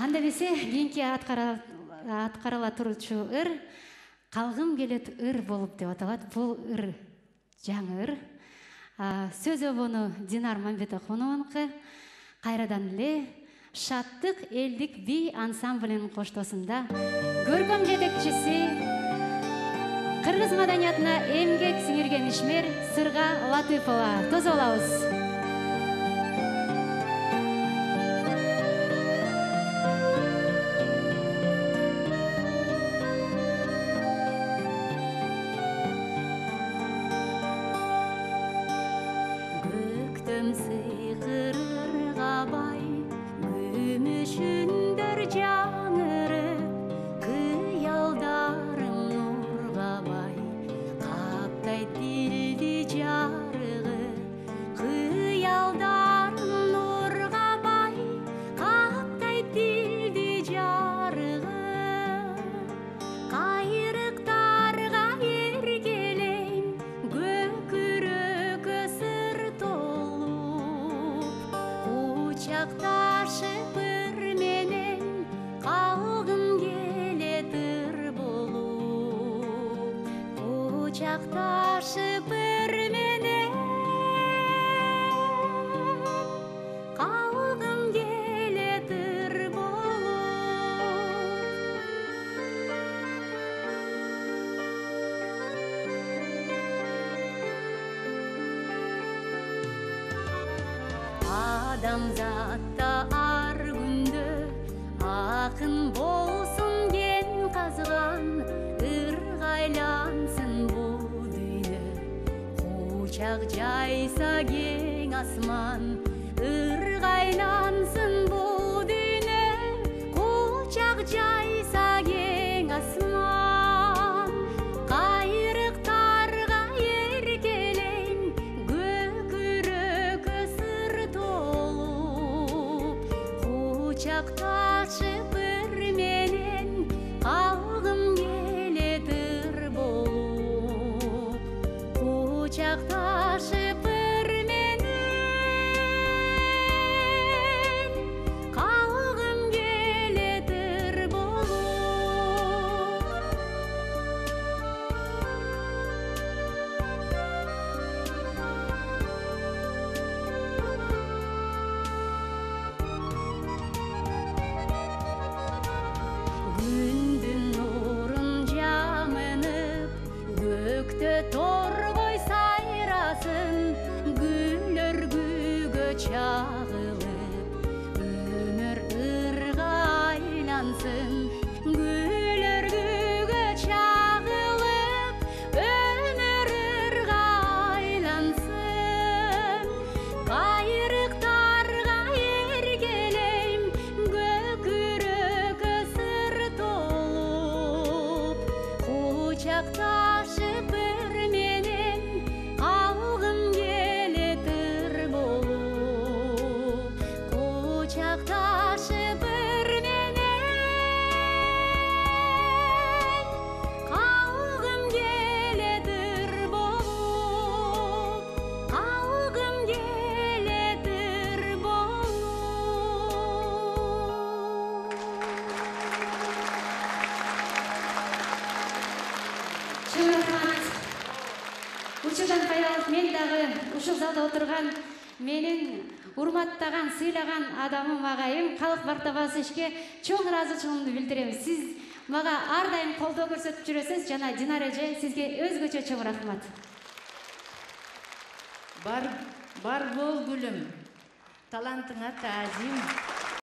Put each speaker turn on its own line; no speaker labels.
Анда бесе кийинки аткарыла турчу ыр калгым келет ыр болуп деп аталат. Бул ыр жаңы ыр. Сөз обону Динар Мамбетохунованыкы. Кайрадан эле Шаттык элдик би ансамблинин коштосунда көркөм жетекчиси, кыргыз маданиятына эмгек сиңирген ишмер Сырга Латыпова. Тозо болобуз. Адамзатта ар күндө акын болсун кен казган, ыргайлансын бул дүйнө, кучак жайса кең асман. Ыргайлансын бул дүйнө, кучак жайса кең асман. Кайрыктарга эркелейм, көкүрөккө сыр толуп, кучакташып ыр менен калгым келет ыр болуп. Кучакташып ыр менен калгым келет ыр болуп. Күндүн нурун жамынып, көктө торбой сайрасын, гүл өргүгө чагылып, өмүр ырга айлансын. Гүл өргүгө чагылып, өмүр ырга айлансын. Кайрыктарга эркелейм, көкүрөккө сыр толуп, кучакташып ыр менен калгым келет ыр болуп. Кучакташып ыр менен калгым келет ыр болуп. Калгым келет ыр болуп. Чоң рахмат. Учурдан пайдаланып, мен дагы ушул залда отурган менин урматтаган, сыйлаган адамым агайым Калк мартабасы ишке чоң ыраазычылыгымды билдирем. Сиз мага ар дайым колдоо көрсөтүп жүрөсүз жана Динар эже сизге өзгөчө чоң рахмат.
Бар бол гүлüm, талантыңа таазим.